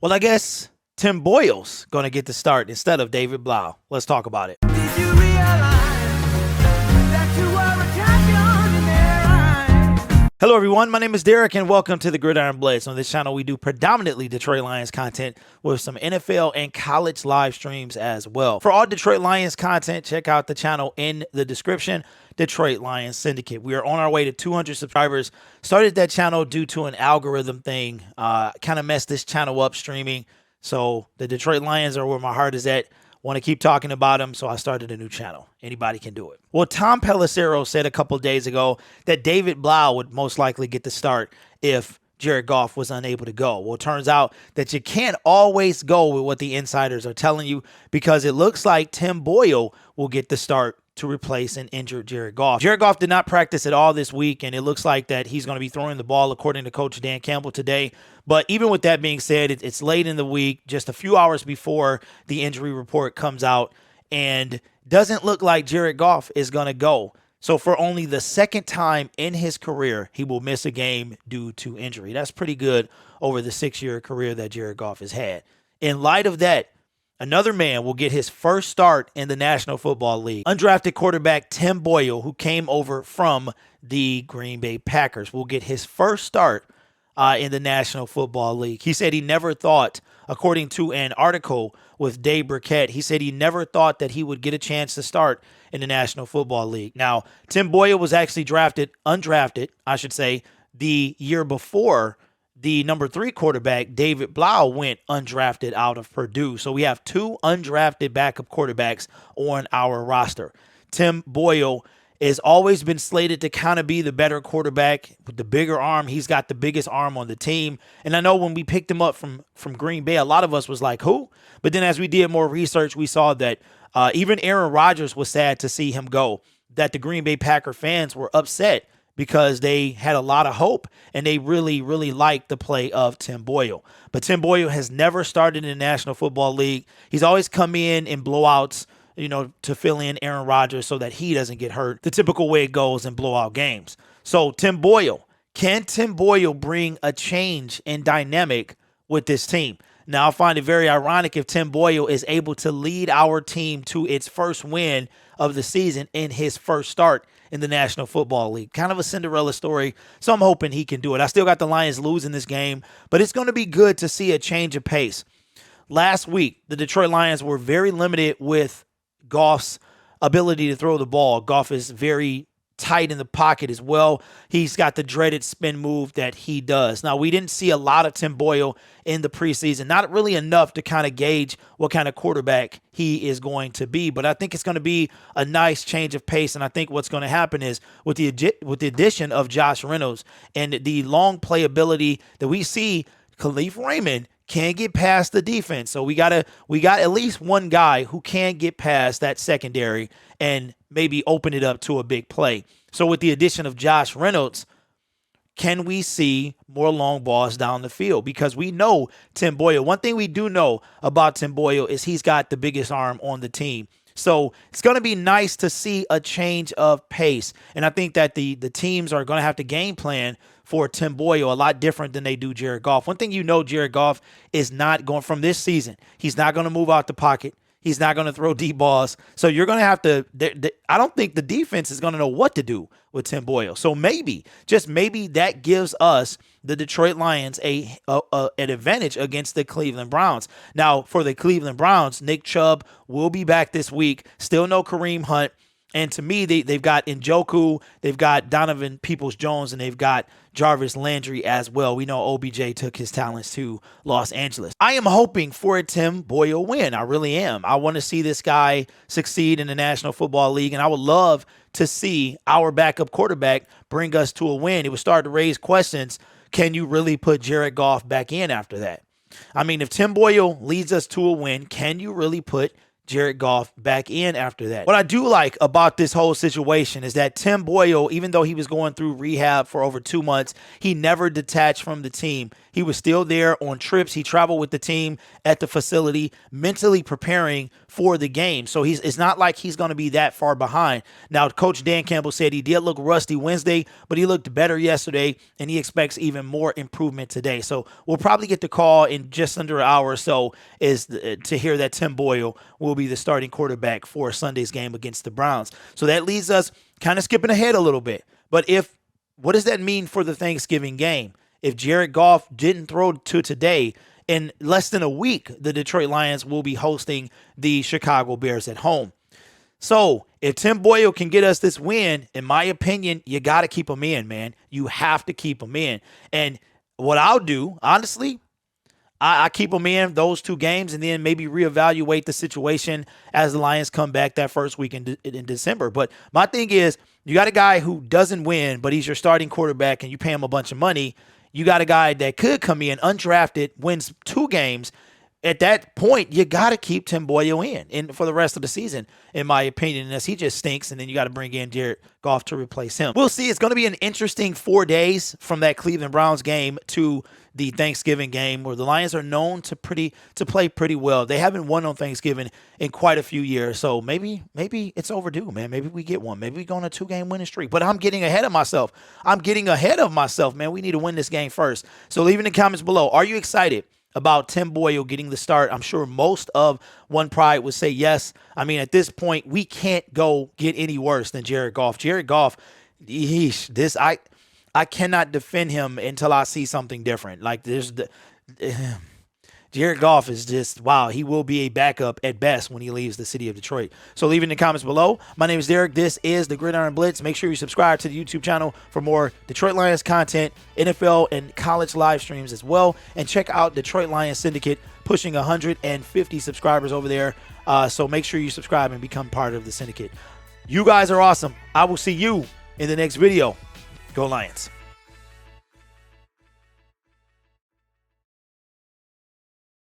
Well, I guess Tim Boyle's going to get the start instead of David Blau. Let's talk about it. Did you realize that you were a champion in their eyes? Hello, everyone. My name is Derek, and welcome to the Gridiron Blitz. On this channel, we do predominantly Detroit Lions content with some NFL and college live streams as well. For all Detroit Lions content, check out the channel in the description, Detroit Lions Syndicate. We are on our way to 200 subscribers. Started that channel due to an algorithm thing. Kind of messed this channel up streaming. So the Detroit Lions are where my heart is at. Want to keep talking about them, so I started a new channel. Anybody can do it. Well, Tom Pelissero said a couple days ago that David Blau would most likely get the start if Jared Goff was unable to go. Well, it turns out that you can't always go with what the insiders are telling you, because it looks like Tim Boyle will get the start to replace an injured Jared Goff. Jared Goff did not practice at all this week, and it looks like that he's going to be throwing the ball, according to Coach Dan Campbell today. But even with that being said, it's late in the week, just a few hours before the injury report comes out, and doesn't look like Jared Goff is going to go. So for only the second time in his career, he will miss a game due to injury. That's pretty good over the 6-year career that Jared Goff has had. In light of that, another man will get his first start in the National Football League. Undrafted quarterback Tim Boyle, who came over from the Green Bay Packers, will get his first start in the National Football League. He said he never thought, according to an article with Dave Burkett, he said he never thought that he would get a chance to start in the National Football League. Now, Tim Boyle was actually undrafted, I should say, the year before the number 3 quarterback, David Blau, went undrafted out of Purdue. So we have 2 undrafted backup quarterbacks on our roster. Tim Boyle has always been slated to kind of be the better quarterback with the bigger arm. He's got the biggest arm on the team. And I know when we picked him up from Green Bay, a lot of us was like, who? But then as we did more research, we saw that even Aaron Rodgers was sad to see him go, that the Green Bay Packer fans were upset because they had a lot of hope and they really, really liked the play of Tim Boyle. But Tim Boyle has never started in the National Football League. He's always come in blowouts, to fill in Aaron Rodgers so that he doesn't get hurt, the typical way it goes in blowout games. So Tim Boyle, can Tim Boyle bring a change in dynamic with this team? Now, I find it very ironic if Tim Boyle is able to lead our team to its first win of the season in his first start in the National Football League. Kind of a Cinderella story, so I'm hoping he can do it. I still got the Lions losing this game, but it's going to be good to see a change of pace. Last week, the Detroit Lions were very limited with Goff's ability to throw the ball. Goff is very tight in the pocket as well. He's got the dreaded spin move that he does. Now, we didn't see a lot of Tim Boyle in the preseason, not really enough to kind of gauge what kind of quarterback he is going to be, but I think it's going to be a nice change of pace, and I think what's going to happen is with the addition of Josh Reynolds and the long playability that we see, Khalif Raymond can't get past the defense. So we got at least one guy who can get past that secondary and maybe open it up to a big play. So with the addition of Josh Reynolds, can we see more long balls down the field? Because we know Tim Boyle. One thing we do know about Tim Boyle is he's got the biggest arm on the team. So it's going to be nice to see a change of pace. And I think that the teams are going to have to game plan for Tim Boyle a lot different than they do Jared Goff. One thing Jared Goff is not going from this season. He's not going to move out the pocket. He's not going to throw deep balls. So you're going to have to I don't think the defense is going to know what to do with Tim Boyle. So maybe, just maybe, that gives us, the Detroit Lions, an advantage against the Cleveland Browns. Now, for the Cleveland Browns, Nick Chubb will be back this week. Still no Kareem Hunt. And to me, they've got Njoku, they've got Donovan Peoples-Jones, and they've got Jarvis Landry as well. We know OBJ took his talents to Los Angeles. I am hoping for a Tim Boyle win. I really am. I want to see this guy succeed in the National Football League, and I would love to see our backup quarterback bring us to a win. It would start to raise questions. Can you really put Jared Goff back in after that? I mean, if Tim Boyle leads us to a win, can you really put Jared Goff back in after that. What I do like about this whole situation is that Tim Boyle, even though he was going through rehab for over 2 months, he never detached from the team. He was still there on trips. He traveled with the team at the facility, mentally preparing for the game. So it's not like he's going to be that far behind. Now, Coach Dan Campbell said he did look rusty Wednesday, but he looked better yesterday, and he expects even more improvement today. So we'll probably get the call in just under an hour or so to hear that Tim Boyle will be the starting quarterback for Sunday's game against the Browns. So that leaves us kind of skipping ahead a little bit. But what does that mean for the Thanksgiving game? If Jared Goff didn't throw to today, in less than a week, the Detroit Lions will be hosting the Chicago Bears at home. So if Tim Boyle can get us this win, in my opinion, you got to keep him in, man. You have to keep him in. And what I'll do, honestly, I keep him in those 2 games and then maybe reevaluate the situation as the Lions come back that first week in December. But my thing is, you got a guy who doesn't win, but he's your starting quarterback and you pay him a bunch of money. You got a guy that could come in undrafted, wins 2 games. At that point, you got to keep Tim Boyle in for the rest of the season, in my opinion, unless he just stinks, and then you got to bring in Jared Goff to replace him. We'll see. It's going to be an interesting 4 days from that Cleveland Browns game to the Thanksgiving game, where the Lions are known to play pretty well. They haven't won on Thanksgiving in quite a few years, so maybe it's overdue, man. Maybe we get one. Maybe we go on a 2-game winning streak. But I'm getting ahead of myself. Man. We need to win this game first. So leave in the comments below. Are you excited about Tim Boyle getting the start? I'm sure most of One Pride would say yes. I mean, at this point, we can't go get any worse than Jared Goff. Jared Goff, I cannot defend him until I see something different. Like Jared Goff is just, wow, he will be a backup at best when he leaves the city of Detroit. So leave it in the comments below. My name is Derek. This is the Gridiron Blitz. Make sure you subscribe to the YouTube channel for more Detroit Lions content, NFL and college live streams as well. And check out Detroit Lions Syndicate, pushing 150 subscribers over there. So make sure you subscribe and become part of the Syndicate. You guys are awesome. I will see you in the next video. Go Lions.